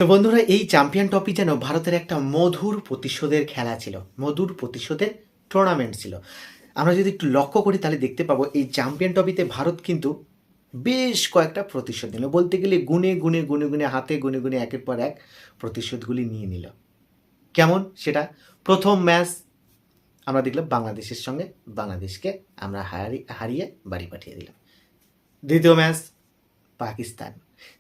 তো বন্ধুরা, এই চ্যাম্পিয়ন ট্রফি যেন ভারতের একটা মধুর প্রতিশোধের খেলা ছিল, মধুর প্রতিশোধের টুর্নামেন্ট ছিল। আমরা যদি একটু লক্ষ্য করি তাহলে দেখতে পাবো এই চ্যাম্পিয়ন ট্রফিতে ভারত কিন্তু বেশ কয়েকটা প্রতিশোধ নিল, বলতে গেলে গুনে গুনে গুনে গুনে হাতে গুনে গুনে একের পর এক প্রতিশোধগুলি নিয়ে নিল। কেমন সেটা? প্রথম ম্যাচ আমরা দেখলাম বাংলাদেশের সঙ্গে, বাংলাদেশকে আমরা হারিয়ে বাড়ি পাঠিয়ে দিলাম। দ্বিতীয় ম্যাচ পাকিস্তান,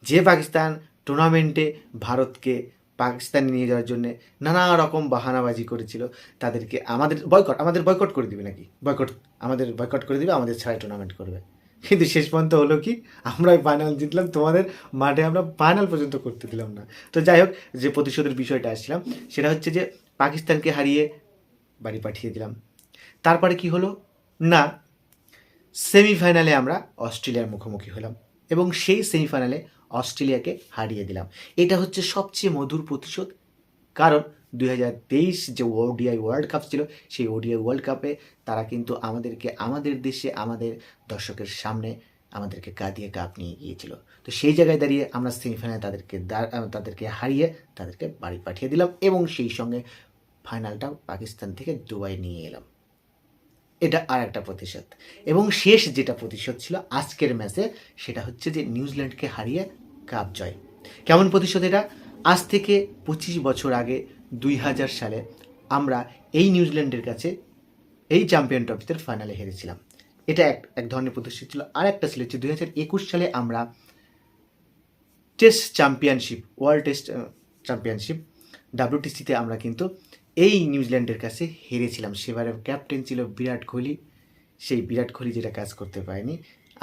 যে পাকিস্তান টুর্নামেন্টে ভারতকে পাকিস্তানে নিয়ে যাওয়ার জন্য নানা রকম বাহানাবাজি করেছিল, তাদেরকে আমাদের বয়কট করে দিবে নাকি, আমাদের বয়কট করে দিবে, আমাদের ছাড়াই টুর্নামেন্ট করবে। কিন্তু শেষ পর্যন্ত হলো কি, আমরাই ফাইনাল জিতলাম, তোমাদের মাঠে আমরা ফাইনাল পর্যন্ত করতে দিলাম না। তো যাই হোক, যে প্রতিশোধের বিষয়টা আসছিলাম সেটা হচ্ছে যে পাকিস্তানকে হারিয়ে বাড়ি পাঠিয়ে দিলাম। তারপরে কি হলো না, সেমিফাইনালে আমরা অস্ট্রেলিয়ার মুখোমুখি হলাম এবং সেই সেমিফাইনালে অস্ট্রেলিয়াকে হারিয়ে দিলাম। এটা হচ্ছে সবচেয়ে মধুর প্রতিশোধ। কারণ 2023 যে ওডিআই ওয়ার্ল্ড কাপ ছিল, সেই ওডিআই ওয়ার্ল্ড কাপে তারা কিন্তু আমাদেরকে আমাদের দেশে আমাদের দর্শকের সামনে আমাদেরকে কাঁদিয়ে কাপ নিয়ে গিয়েছিল। তো সেই জায়গায় দাঁড়িয়ে আমরা সেমিফাইনালে তাদেরকে হারিয়ে তাদেরকে বাড়ি পাঠিয়ে দিলাম এবং সেই সঙ্গে ফাইনালটা পাকিস্তান থেকে দুবাই নিয়ে এলাম। এটা আর একটা প্রতিশোধ। এবং শেষ যেটা প্রতিশোধ ছিল আজকের ম্যাচে, সেটা হচ্ছে যে নিউজিল্যান্ডকে হারিয়ে কাপ জয়। কেমন প্রতিশোধ এটা? আজ থেকে 25 বছর আগে 2000 সালে আমরা এই নিউজিল্যান্ডের কাছে এই চ্যাম্পিয়ন ট্রফিতে ফাইনালে হেরেছিলাম। এটা এক ধরনের প্রতিশোধ ছিল। আর একটা ছিল যে 2021 সালে আমরা test championship, world test championship WTCতে আমরা কিন্তু এই নিউজিল্যান্ডের কাছে হেরেছিলাম। সেবারের ক্যাপ্টেন ছিল বিরাট কোহলি। সেই বিরাট কোহলি যেটা কাজ করতে পারেনি,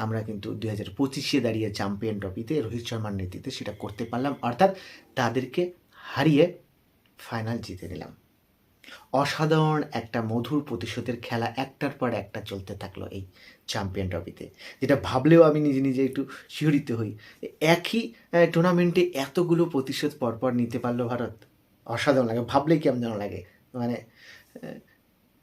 আমরা কিন্তু 2025-এ দাঁড়িয়ে চ্যাম্পিয়ন ট্রফিতে রোহিত শর্মার নেতৃত্বে সেটা করতে পারলাম, অর্থাৎ তাদেরকে হারিয়ে ফাইনাল জিতে নিলাম। অসাধারণ একটা মধুর প্রতিশোধের খেলা একটার পর একটা চলতে থাকলো এই চ্যাম্পিয়ন ট্রফিতে, যেটা ভাবলেও আমি নিজে নিজে একটু শিহরিত হই। একই টুর্নামেন্টে এতগুলো প্রতিশোধ পরপর নিতে পারলো ভারত, অসাধারণ লাগে, ভাবলেই কেমন যেন লাগে। মানে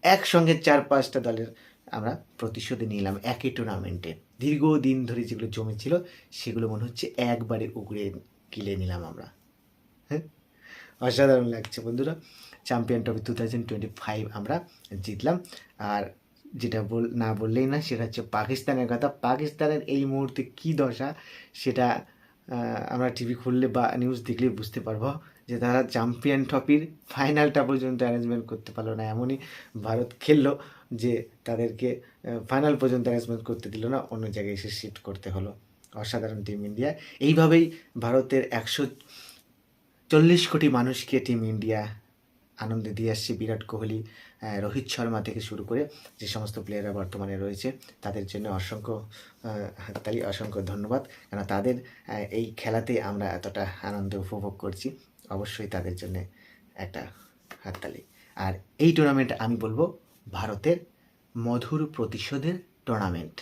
একসঙ্গে 4-5টা দলের আমরা প্রতিশোধ নিলাম একই টুর্নামেন্টে। দীর্ঘদিন ধরে যেগুলো জমেছিল সেগুলো মনে হচ্ছে একবারে উগড়ে গিলে নিলাম আমরা। হ্যাঁ, অসাধারণ লাগছে বন্ধুরা। চ্যাম্পিয়ন ট্রফি 2025 আমরা জিতলাম। আর যেটা না বললেই না, সেটা হচ্ছে পাকিস্তানের কথা। পাকিস্তানের এই মুহূর্তে কী দশা সেটা আমরা টিভি খুললে বা নিউজ দেখলে বুঝতে পারবো যে তারা চ্যাম্পিয়ন ট্রফির ফাইনালটা পর্যন্ত অ্যারেঞ্জমেন্ট করতে পারলো না। এমনই ভারত খেললো যে তাদেরকে ফাইনাল পর্যন্ত অ্যারেঞ্জমেন্ট করতে দিল না, অন্য জায়গায় এসে শিফট করতে হলো। অসাধারণ টিম ইন্ডিয়া। এইভাবেই ভারতের 140 কোটি মানুষকে টিম ইন্ডিয়া আনন্দে দিয়ে আসছে। বিরাট কোহলি, রোহিত শর্মা থেকে শুরু করে যে সমস্ত প্লেয়াররা বর্তমানে রয়েছে তাদের জন্য অসংখ্য হাততালি, অসংখ্য ধন্যবাদ। কেন তাদের এই খেলাতে আমরা এতটা আনন্দ উপভোগ করছি, অবশ্যই তাদের জন্য একটা হাততালি। আর এই টুর্নামেন্ট আমি বলবো ভারতের মধুর প্রতিশোধের টুর্নামেন্ট।